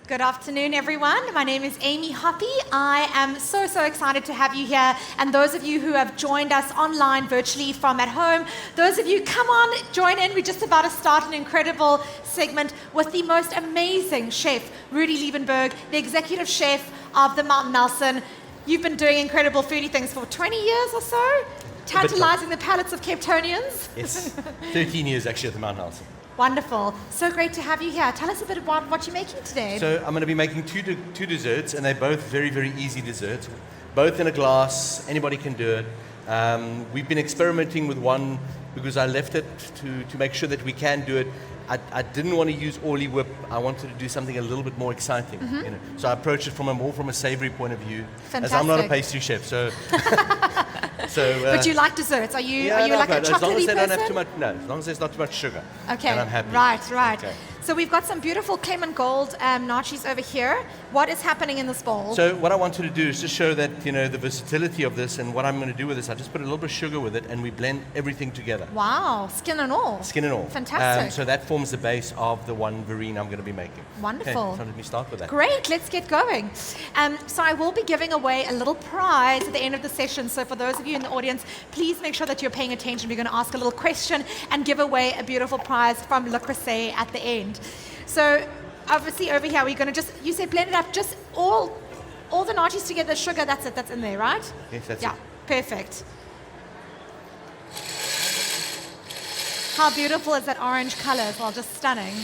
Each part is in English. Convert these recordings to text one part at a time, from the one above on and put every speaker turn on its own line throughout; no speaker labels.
Good afternoon, everyone. My name is Amy Hoppy. I am so excited to have you here. And those of you who have joined us online, virtually from at home, those of you, come on, join in. We're just about to start an incredible segment with the most amazing chef, Rudi Liebenberg, the executive chef of the Mount Nelson. You've been doing incredible foodie things for 20 years or so, tantalizing the palates of Cape Townians.
Yes, 13 years actually at the Mount Nelson.
Wonderful. So great to have you here. Tell us a bit about what you're making today.
So I'm going to be making two desserts, and they're both very easy desserts. Both in a glass. Anybody can do it. We've been experimenting with one because I left it to make sure that we can do it. I didn't want to use oily whip. I wanted to do something a little bit more exciting. You know? So I approached it from a savory point of view.
Fantastic.
As I'm not a pastry chef, so.
But you like desserts? Are you like a chocolatey person?
As long as they don't have too much. No, as long as there's not too much sugar.
Okay.
And I'm happy.
Right.
Okay.
So we've got some beautiful ClemenGold nachos over here. What is happening in this bowl?
So what I wanted to do is just show that, the versatility of this, and what I'm going to do with this, I just put a little bit of sugar with it, and we blend everything together.
Wow, skin and all.
Skin and all.
Fantastic.
So that forms the base of the one verrine I'm going to be making.
Wonderful.
Okay, so let me start with that.
Great, let's get going. So I will be giving away a little prize at the end of the session. So for those of you in the audience, please make sure that you're paying attention. We're going to ask a little question and give away a beautiful prize from Le Creuset at the end. So obviously over here, we're going to you say blend it up, just all the nachos together, sugar, that's it, that's in there, right?
Yes, that's it.
Yeah, perfect. How beautiful is that orange color as well, just stunning.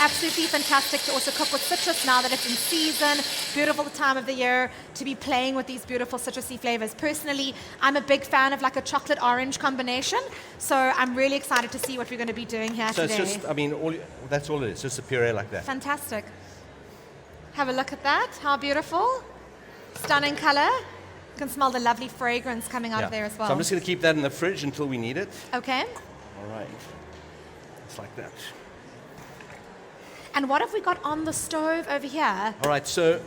Absolutely fantastic to also cook with citrus now that it's in season. Beautiful time of the year to be playing with these beautiful citrusy flavors. Personally, I'm a big fan of like a chocolate-orange combination, so I'm really excited to see what we're going to be doing here today.
So it's just, that's all it is, just a puree like that.
Fantastic. Have a look at that. How beautiful. Stunning color. You can smell the lovely fragrance coming out of there as well.
So I'm just going to keep that in the fridge until we need it.
Okay.
All right. It's like that.
And what have we got on the stove over here?
All right, so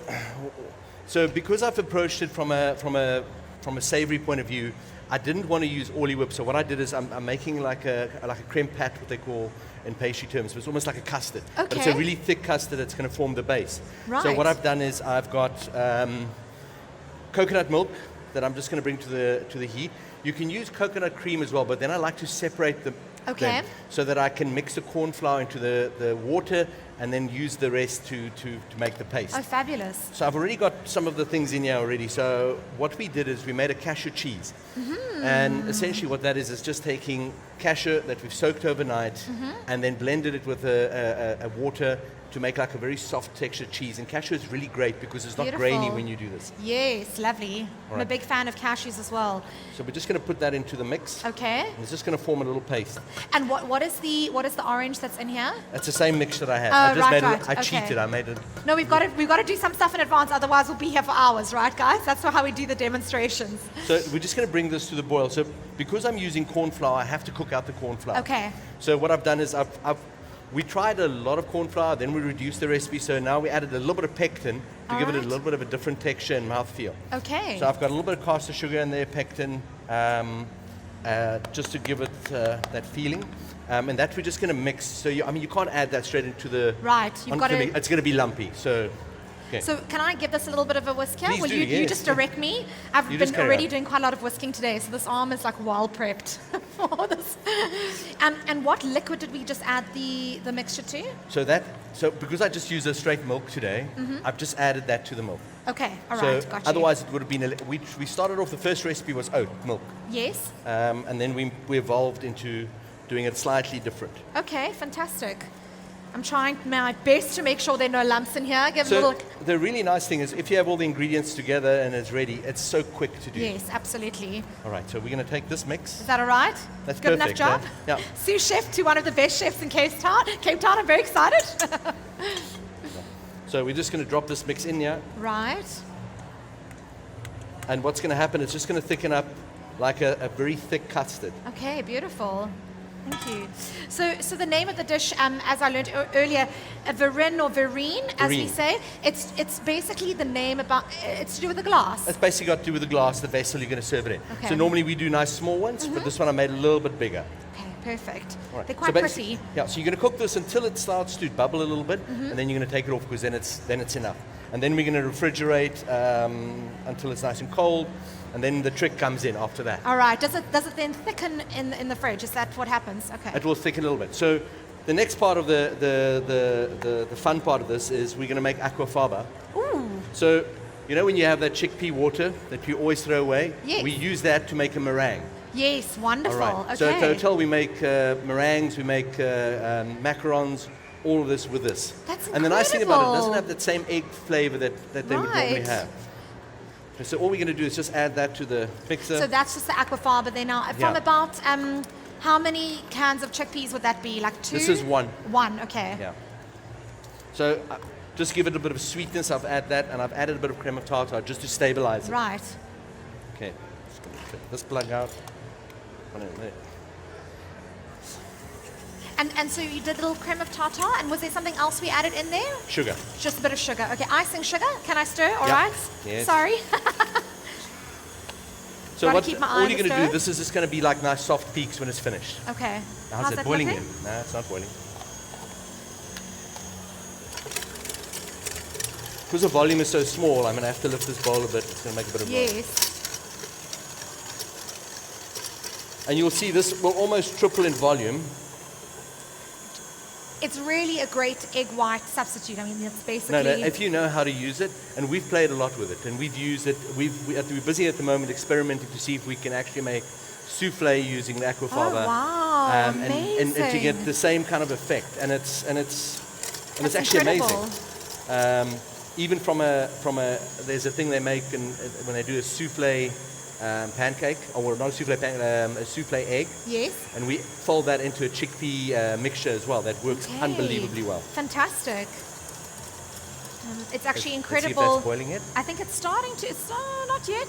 because I've approached it from a savory point of view, I didn't want to use oily whip. So what I did is I'm making like a creme pat, what they call in pastry terms. It's almost like a custard.
Okay.
But it's a really thick custard that's going to form the base.
Right.
So what I've done is I've got coconut milk that I'm just going to bring to the heat. You can use coconut cream as well, but then I like to separate them.
Okay.
So that I can mix the corn flour into the water and then use the rest to make the paste.
Oh, fabulous.
So I've already got some of the things in here already. So what we did is we made a cashew cheese. Mm-hmm. And essentially what that is just taking cashew that we've soaked overnight and then blended it with a water to make like a very soft textured cheese. And cashew is really great because it's not grainy when you do this.
Yes, lovely. I'm a big fan of cashews as well.
So we're just going to put that into the mix.
Okay.
And it's just going to form a little paste.
And what is the orange that's in here?
It's the same mix that I had. I cheated. I made it.
No, we've got to do some stuff in advance, otherwise we'll be here for hours, right, guys? That's how we do the demonstrations.
So we're just going to bring this to the boil. So because I'm using corn flour, I have to cook out the corn flour.
Okay.
So what I've done is we tried a lot of corn flour, then we reduced the recipe, so now we added a little bit of pectin to give it a little bit of a different texture and mouthfeel.
Okay.
So I've got a little bit of caster sugar in there, pectin, just to give it that feeling. And that we're just going to mix. So you can't add that straight into the...
Right. You've got to...
It's going to be lumpy, so... Okay.
So can I give this a little bit of a whisk here?
Please
Will
do,
you
yes.
just direct me? I've been already doing quite a lot of whisking today, so this arm is like well prepped for this. And what liquid did we just add the mixture to?
So because I just used a straight milk today, I've just added that to the milk.
Okay, all right, got you.
Otherwise it would have been, we started off, the first recipe was oat milk.
Yes.
And then we evolved into doing it slightly different.
Okay, fantastic. I'm trying my best to make sure there are no lumps in here.
The really nice thing is if you have all the ingredients together and it's ready, it's so quick to do.
Yes, absolutely.
All right, so we're going to take this mix.
Is that all right?
That's
good
perfect,
enough job?
Yeah.
Sous chef to one of the best chefs in Cape Town. I'm very excited.
So we're just going to drop this mix in here.
Right.
And what's going to happen, it's just going to thicken up like a very thick custard.
Okay, beautiful. Thank you. So the name of the dish, as I learned earlier, a verrine or verrine, as we say, it's basically the name it's to do with the glass.
It's basically got to do with the glass, the vessel you're going to serve it in.
Okay.
So normally we do nice small ones, but this one I made a little bit bigger.
Okay, Perfect.
All right.
They're
So
quite
basically-
pretty.
Yeah, so you're going to cook this until it starts to bubble a little bit, and then you're going to take it off because then it's enough. And then we're going to refrigerate until it's nice and cold, and then the trick comes in after that.
All right. Does it then thicken in the fridge? Is that what happens? Okay.
It will thicken a little bit. So the next part of the fun part of this is we're going to make aquafaba.
Ooh.
So you know when you have that chickpea water that you always throw away?
Yes.
We use that to make a meringue.
Yes. Wonderful.
All right.
Okay.
So at the hotel we make meringues, we make macarons, all of this with this.
That's
And the nice thing about it, it
incredible.
doesn't have that same egg flavor that they would normally
Right.
have. So all we're going to do is just add that to the mixer.
So that's just the aquafaba there now. From
Yeah.
about how many cans of chickpeas would that be? Like 2?
This is 1.
1. Okay.
Yeah. So just give it a bit of sweetness. I've added that, and I've added a bit of creme of tartar just to stabilize it.
Right.
Okay. Just going to take this plug out. One in there.
And so you did a little creme of tartar, and was there something else we added in there?
Sugar.
Just a bit of sugar. Okay, icing sugar. Can I stir? All
Yeah.
right.
Yes.
Sorry.
So
Gotta
what
keep my eye
all
on
you're
the
going to do,
stove.
this is just going to be like nice soft peaks when it's finished.
Okay.
How's it
that
boiling
looking?
in? No, it's not boiling. Because the volume is so small, I'm going to have to lift this bowl a bit. It's going to make a bit of noise.
Yes.
And you'll see this will almost triple in volume.
It's really a great egg white substitute. I mean, it's basically.
No, if you know how to use it, and we've played a lot with it, and we've used it, we're busy at the moment experimenting to see if we can actually make souffle using the aquafaba.
Oh, wow.
And to get
Amazing.
the same kind of effect, and it's
That's
actually
incredible.
amazing. Even from a there's a thing they make when they do a souffle pancake, or not a souffle pancake, a souffle egg,
Yes.
and we fold that into a chickpea mixture as well. That works
Okay.
unbelievably well.
Fantastic. It's actually
Let's see if
incredible.
that's boiling it.
I think it's starting to. It's not yet.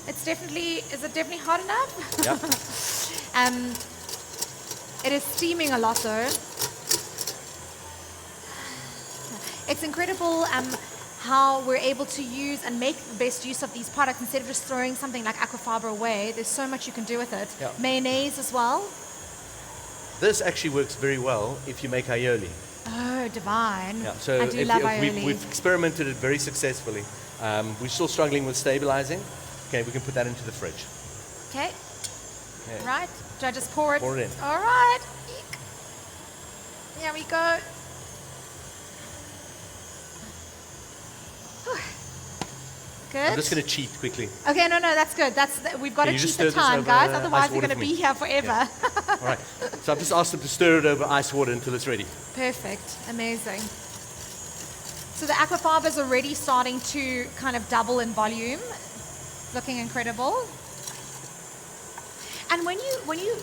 It's definitely. Is it definitely hot enough?
Yeah.
It is steaming a lot though. It's incredible how we're able to use and make the best use of these products instead of just throwing something like aquafaba away. There's so much you can do with it.
Yeah.
Mayonnaise as well.
This actually works very well if you make aioli.
Oh, divine.
Yeah, so
I do love
we've
aioli.
experimented it very successfully. We're still struggling with stabilizing. Okay, we can put that into the fridge.
Okay.
Okay.
Right. Do I just pour it?
Pour it in.
All right. Eek. Here we go. Whew. Good.
I'm just going to cheat quickly.
Okay, no, that's good. We've got
Can
to
you
cheat
just
the
stir this
time,
over
guys.
ice
Otherwise, we're
water
going to
for me?
be here forever.
All right. So I've just asked them to stir it over ice water until it's ready.
Perfect. Amazing. So the aquafaba is already starting to kind of double in volume. Looking incredible. And when you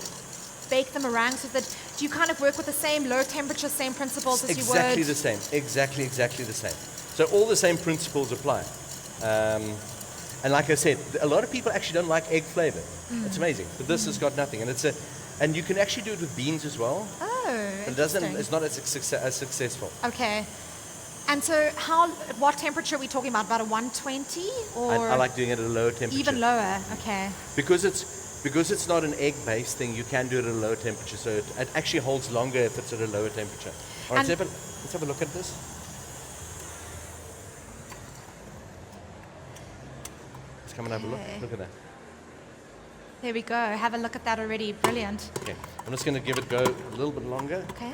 bake the meringues with it, do you kind of work with the same low temperature, same principles as you would?
Exactly the same. Exactly the same. So all the same principles apply. And like I said, a lot of people actually don't like egg flavor. It's amazing. But this has got nothing. And you can actually do it with beans as well.
Oh,
But it doesn't.
interesting.
It's not as successful.
Okay. And so what temperature are we talking about? About a 120 or
I like doing it at a lower temperature.
even lower? Okay.
Because it's not an egg-based thing, you can do it at a lower temperature. So it actually holds longer if it's at a lower temperature. All right,
And-
let's have a look at this. Let's come and have a look.
Okay.
Look at that.
There we go. Have a look at that already. Brilliant.
Okay, I'm just going to give it go a little bit longer.
Okay.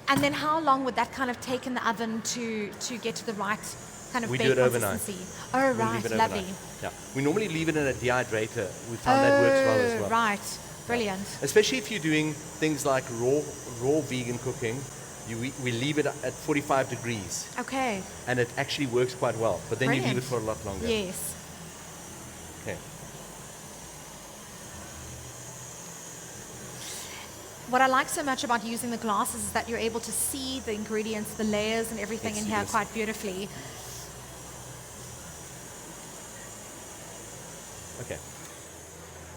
And then how long would that kind of take in the oven to get to the right kind of
We
bake
do it overnight.
consistency? Oh,
We
right.
leave it
Lovely.
overnight. Yeah. We normally leave it in a dehydrator. We found that works well as well.
Right. Brilliant.
Especially if you're doing things like raw vegan cooking, we leave it at 45 degrees,
Okay.
and it actually works quite well. But then you leave it for a lot longer.
Yes.
Okay.
What I like so much about using the glasses is that you're able to see the ingredients, the layers and everything
Let's
in
see
here
this.
quite beautifully.
Okay.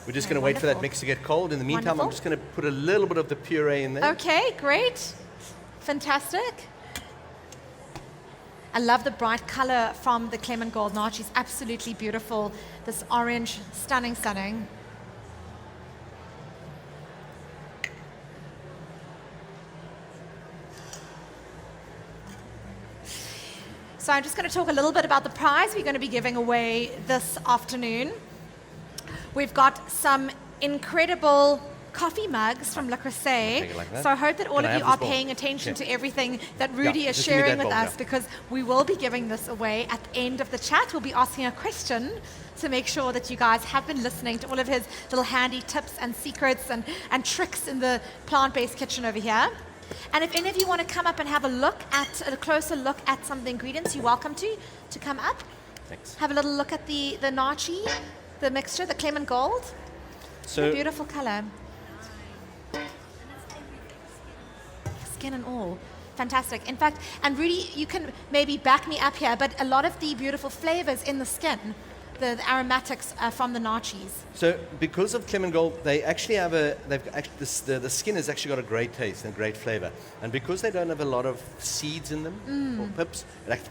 We're just
Okay,
going to wait for that
wonderful.
mix to get cold. In the meantime,
Wonderful.
I'm just going to put a little bit of the puree in there.
Okay, great. Fantastic. I love the bright color from the ClemenGold Nachi. It's absolutely beautiful. This orange, stunning, stunning. So I'm just going to talk a little bit about the prize we're going to be giving away this afternoon. We've got some incredible coffee mugs from Le Creuset.
Like that.
So I hope that all
Can I
of you
have
are
this bowl?
paying attention
Yeah.
to everything that Rudi is
just give me
sharing
that
with
bowl,
us,
yeah.
because we will be giving this away at the end of the chat. We'll be asking a question to make sure that you guys have been listening to all of his little handy tips and secrets and tricks in the plant-based kitchen over here. And if any of you want to come up and have a closer look at some of the ingredients, you're welcome to come up.
Thanks.
Have a little look at the nachi, the mixture, the ClemenGold.
So,
A beautiful color. Skin and all. Fantastic. In fact, and Rudi, you can maybe back me up here, but a lot of the beautiful flavors in the skin, the aromatics are from the nachis.
so because of ClemenGold, they actually have the skin has actually got a great taste and great flavor. And because they don't have a lot of seeds in them or pips,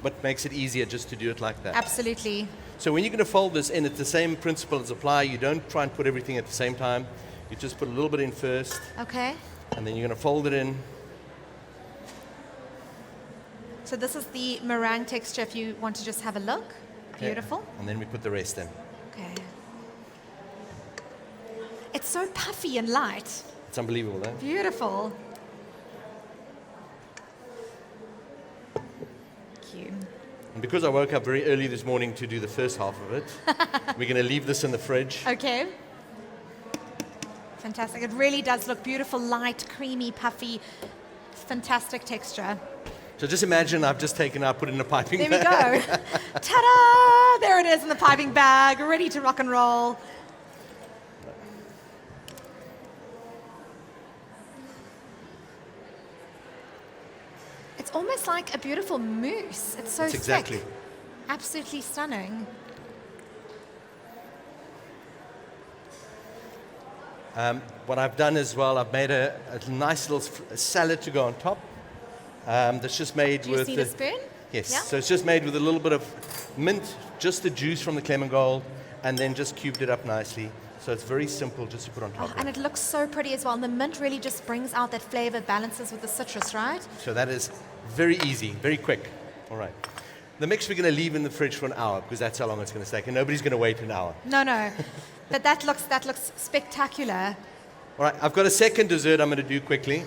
what makes it easier just to do it like that.
Absolutely.
So when you're going to fold this in, it's the same principles apply. You don't try and put everything at the same time. You just put a little bit in first,
Okay.
and then you're going to fold it in.
So this is the meringue texture if you want to just have a look. Beautiful.
And then we put the rest in.
Okay. It's so puffy and light.
It's unbelievable, eh?
Beautiful. Thank you.
And because I woke up very early this morning to do the first half of it, we're going to leave this in the fridge.
Okay. Fantastic. It really does look beautiful, light, creamy, puffy, fantastic texture.
So just imagine I've just taken out, put it in a piping
There we
bag.
go. Ta-da! There it is in the piping bag, ready to rock and roll. It's almost like a beautiful mousse. It's so
That's
thick.
exactly.
Absolutely stunning.
What I've done as well, I've made a nice little salad to go on top. That's just made
Do you
with
need a spoon?
Yes.
Yeah?
So it's just made with a little bit of mint, just the juice from the ClemenGold, and then just cubed it up nicely. So it's very simple just to put on top.
Oh, and it looks so pretty as well. And the mint really just brings out that flavor, balances with the citrus, right?
So that is very easy, very quick. All right. The mix we're going to leave in the fridge for an hour because that's how long it's going to take, and nobody's going to wait an hour.
No. But that looks spectacular.
All right. I've got a second dessert I'm going to do quickly.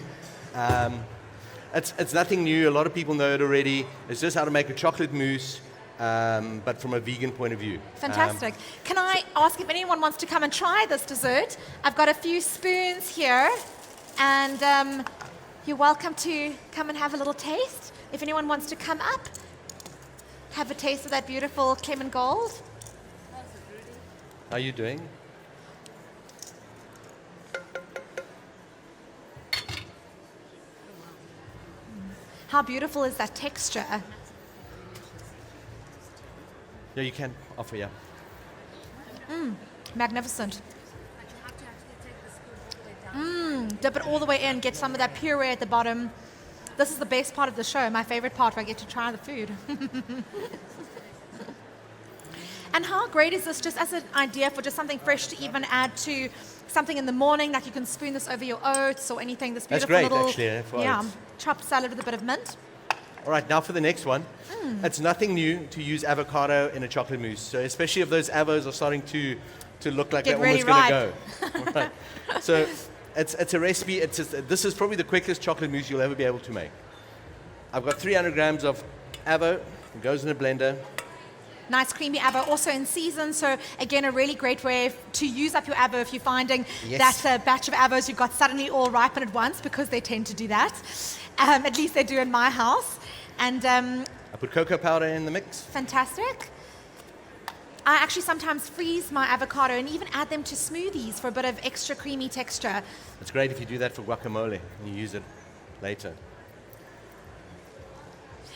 It's nothing new. A lot of people know it already. It's just how to make a chocolate mousse, but from a vegan point of view.
Fantastic. Can I ask if anyone wants to come and try this dessert? I've got a few spoons here, and you're welcome to come and have a little taste. If anyone wants to come up, have a taste of that beautiful ClemenGold.
How are you doing?
How beautiful is that texture?
Yeah, you can offer, yeah.
Magnificent. Dip it all the way in, get some of that puree at the bottom. This is the best part of the show, my favorite part, where I get to try the food. And how great is this just as an idea for just something fresh to even add to something in the morning, like you can spoon this over your oats or anything. This
That's
beautiful
great,
little
actually, for oats.
chopped salad with a bit of mint.
All right, now for the next one. It's nothing new to use avocado in a chocolate mousse. So especially if those avos are starting to look like
Get
they're
really
almost going to go. All right. So it's a recipe. This is probably the quickest chocolate mousse you'll ever be able to make. I've got 300 grams of avo. It goes in a blender.
Nice creamy avo, also in season. So again, a really great way to use up your avo if you're finding
Yes.
that batch of avos you've got suddenly all ripen at once, because they tend to do that. At least they do in my house. And
I put cocoa powder in the mix.
fantastic. I actually sometimes freeze my avocado and even add them to smoothies for a bit of extra creamy texture.
It's great if you do that for guacamole and you use it later.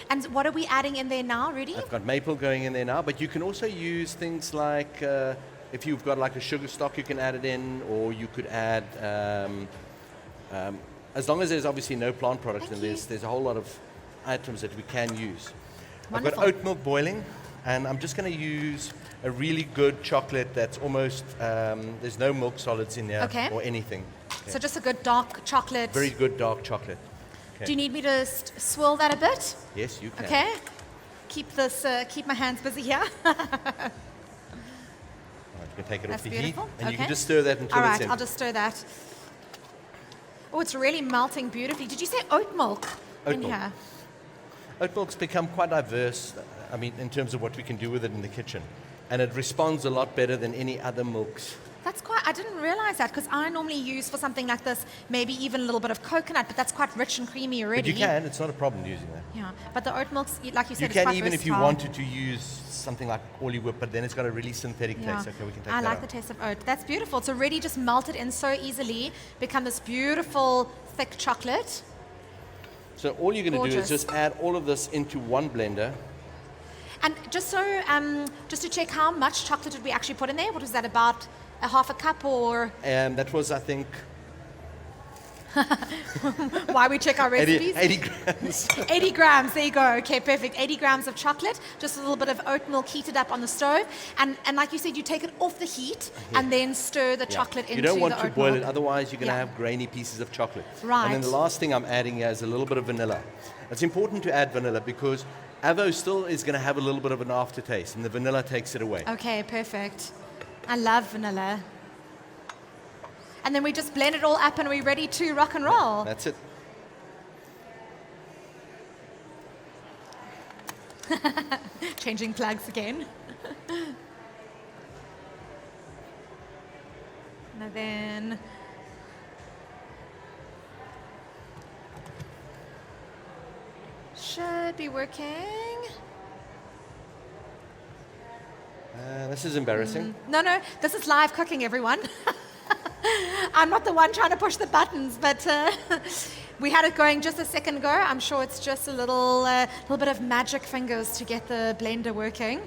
And what are we adding in there now, Rudi?
I've got maple going in there now, but you can also use things like if you've got like a sugar stock, you can add it in, or you could add, as long as there's obviously no plant products in this, there's a whole lot of items that we can use.
Wonderful.
I've got oat milk boiling, and I'm just going to use a really good chocolate that's almost, there's no milk solids in there
Okay.
or anything.
So just a good dark chocolate.
Very good dark chocolate. Okay.
Do you need me to swirl that a bit?
Yes, you can.
Okay. keep my hands busy here.
All right, you can take it
That's
off the
beautiful.
heat, and you
Okay.
can just stir that until
All
it's
right,
in.
I'll just stir that. Oh, it's really melting beautifully. Did you say oat milk
Oat
in
milk.
here?
Oat milk's become quite diverse, I mean, in terms of what we can do with it in the kitchen. And it responds a lot better than any other milks.
That's quite, I didn't realize that because I normally use for something like this, maybe even a little bit of coconut, but that's quite rich and creamy already.
But you can, it's not a problem using that.
Yeah, but the oat milk's, like you said,
You
it's
can
quite
even if you
versatile.
wanted to use something like Orly Whip, but then it's got a really synthetic
Yeah.
taste. Okay, we can take
I
that
like
out.
the taste of oat. That's beautiful. It's already just melted in so easily, become this beautiful, thick chocolate.
So all you're going to do is
Gorgeous.
just add all of this into one blender.
And just so, just to check how much chocolate did we actually put in there? What was that, about a half a cup or
And that was, I think,
why we check our
80,
recipes?
80 grams.
80 grams, there you go. Okay, perfect. 80 grams of chocolate, just a little bit of oat milk heated up on the stove. And like you said, you take it off the heat and then stir the
Yeah.
chocolate into
You don't want
the
to
oat
boil
milk.
it, otherwise you're going to
Yeah.
have grainy pieces of chocolate.
Right.
And then the last thing I'm adding here is a little bit of vanilla. It's important to add vanilla because avo still is going to have a little bit of an aftertaste, and the vanilla takes it away.
Okay, perfect. I love vanilla. And then we just blend it all up and we're ready to rock and roll.
That's it.
Changing plugs again. And then should be working.
This is embarrassing.
No, this is live cooking, everyone. I'm not the one trying to push the buttons, but we had it going just a second ago. I'm sure it's just a little bit of magic fingers to get the blender working.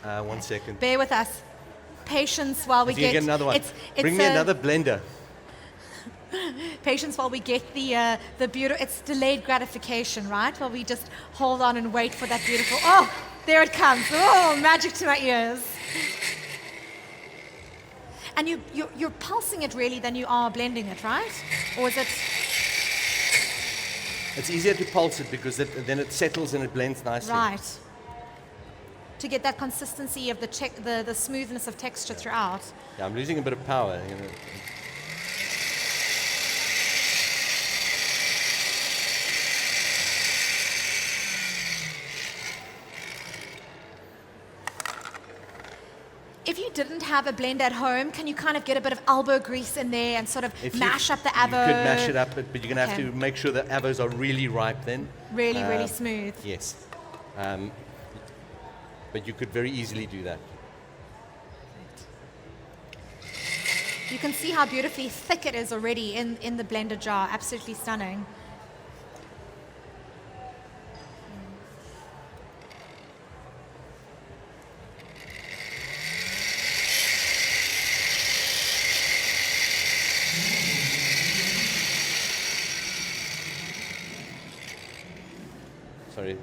1 second.
Bear with us. Patience while we
You get another one.
It's
Bring me another blender.
Patience while we get the beautiful. It's delayed gratification, right? While we just hold on and wait for that beautiful. Oh, there it comes. Oh, magic to my ears. And you're pulsing it really than you are blending it, right? Or is it?
It's easier to pulse it because then it settles and it blends nicely.
Right. To get that consistency of the smoothness of texture throughout.
Yeah, I'm losing a bit of power. You know.
If you didn't have a blend at home, can you kind of get a bit of elbow grease in there and sort of mash up the avo?
You could mash it up, but you're going to have
Okay.
to make sure the avos are really ripe then.
Really smooth.
Yes. But you could very easily do that.
You can see how beautifully thick it is already in the blender jar. Absolutely stunning.
Sorry.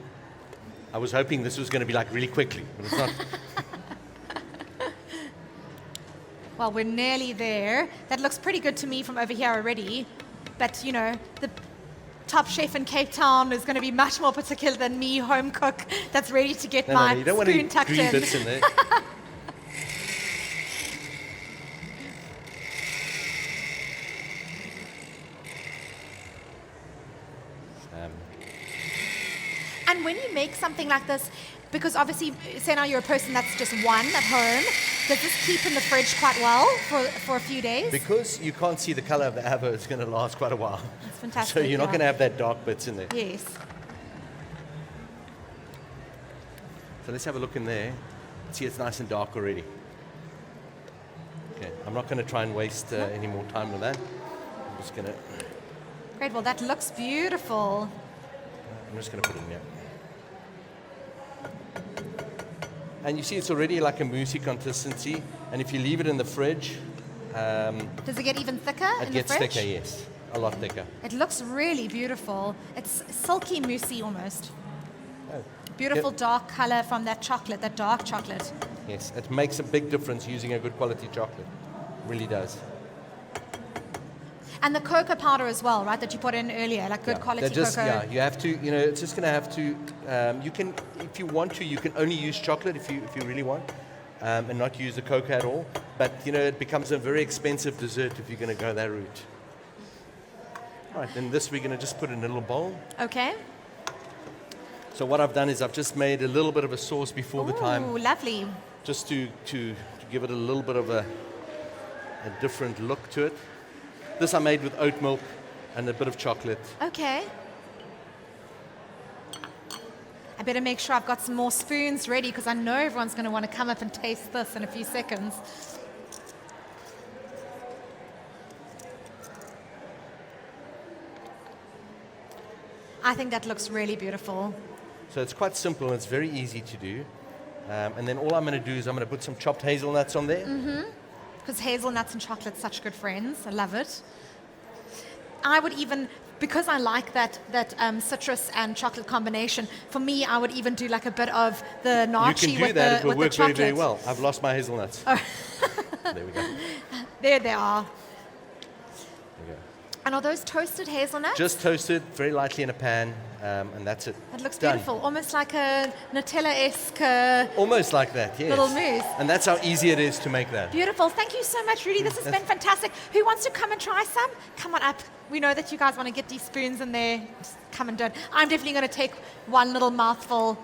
I was hoping this was going to be like really quickly, but it's not.
Well, we're nearly there. That looks pretty good to me from over here already. But, you know, the top chef in Cape Town is going to be much more particular than me, home cook, that's ready to get my
You don't want any
spoon tucked
green
in.
bits in there.
And when you make something like this, because obviously, say now you're a person that's just one at home, does this keep in the fridge quite well for a few days?
Because you can't see the color of the avo, it's going to last quite a while.
That's fantastic.
So you're not
yeah.
going to have that dark bits in there.
Yes.
So let's have a look in there. See, it's nice and dark already. Okay, I'm not going to try and waste any more time with that. I'm just going to
Great. Well, that looks beautiful.
put it in there. And you see, it's already like a moussey consistency. And if you leave it in the fridge,
Does it get even thicker
it
in
gets
the fridge?
thicker. Yes, a lot thicker.
It looks really beautiful. It's silky moussey almost.
Oh.
Beautiful
Yep.
dark color from that chocolate, that dark chocolate.
Yes, it makes a big difference using a good quality chocolate. Really does.
And the cocoa powder as well, right, that you put in earlier, like good quality cocoa.
Yeah, you have to, it's just going to have to, you can, if you want to, you can only use chocolate if you really want, and not use the cocoa at all. But, it becomes a very expensive dessert if you're going to go that route. All right, then this we're going to just put in a little bowl.
Okay.
So what I've done is I've just made a little bit of a sauce before the time.
Ooh, lovely.
Just to give it a little bit of a different look to it. This I made with oat milk and a bit of chocolate.
Okay. I better make sure I've got some more spoons ready because I know everyone's going to want to come up and taste this in a few seconds. I think that looks really beautiful.
So it's quite simple and it's very easy to do. And then all I'm going to do is I'm going to put some chopped hazelnuts on there.
Because hazelnuts and chocolate such good friends. I love it. I would even, because I like that citrus and chocolate combination, for me, I would even do like a bit of the nachi
you can do
with
that.
the
It will
with
work
the
very,
chocolate.
very well. I've lost my hazelnuts.
Oh.
There we go.
There they are.
There we go.
And are those toasted hazelnuts?
Just toasted very lightly in a pan, and that's it.
It looks
Done.
beautiful, almost like a Nutella-esque
Almost like that, yes.
little mousse.
And that's how easy it is to make that.
Beautiful. Thank you so much, Rudi. This has been fantastic. Who wants to come and try some? Come on up. We know that you guys want to get these spoons in there. Just come and do it. I'm definitely going to take one little mouthful.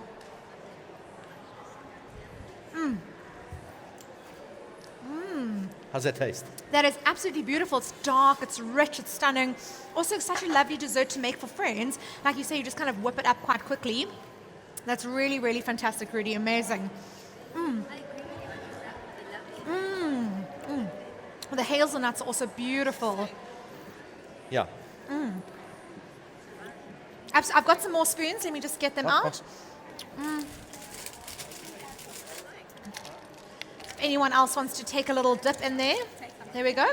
How's that taste?
That is absolutely beautiful. It's dark, it's rich, it's stunning. Also, such a lovely dessert to make for friends. Like you say, you just kind of whip it up quite quickly. That's really, really fantastic, Rudi. Amazing. The hazelnuts are also beautiful.
Yeah.
I've got some more spoons. Let me just get them out. If anyone else wants to take a little dip in there, there we go.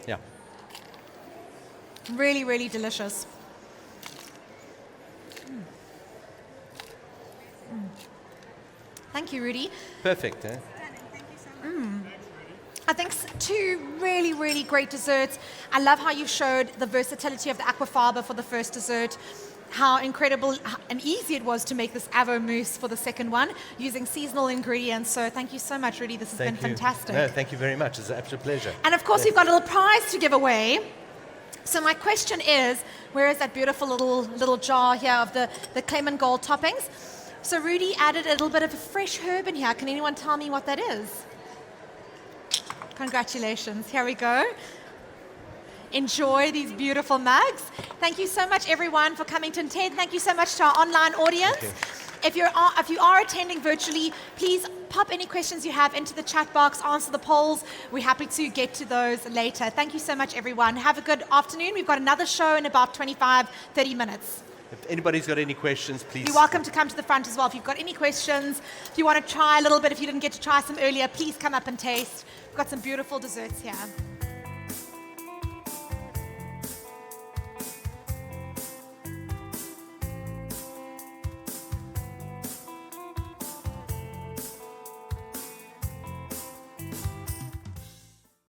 Yeah.
Really, really delicious. Thank you, Rudi.
Perfect, eh?
I think two really, really great desserts. I love how you showed the versatility of the aquafaba for the first dessert, how incredible and easy it was to make this avo mousse for the second one using seasonal ingredients. So thank you so much, Rudi. This has been fantastic.
No, thank you very much. It's an absolute pleasure.
And of course, we've got a little prize to give away. So my question is, where is that beautiful little jar here of the ClemenGold toppings? So Rudi added a little bit of a fresh herb in here. Can anyone tell me what that is? Congratulations. Here we go. Enjoy these beautiful mugs. Thank you so much, everyone, for coming to attend. Thank you so much to our online audience. If you are attending virtually, please pop any questions you have into the chat box, answer the polls. We're happy to get to those later. Thank you so much, everyone. Have a good afternoon. We've got another show in about 25, 30 minutes.
If anybody's got any questions, please.
You're welcome to come to the front as well. If you've got any questions, if you want to try a little bit, if you didn't get to try some earlier, please come up and taste. We've got some beautiful desserts here.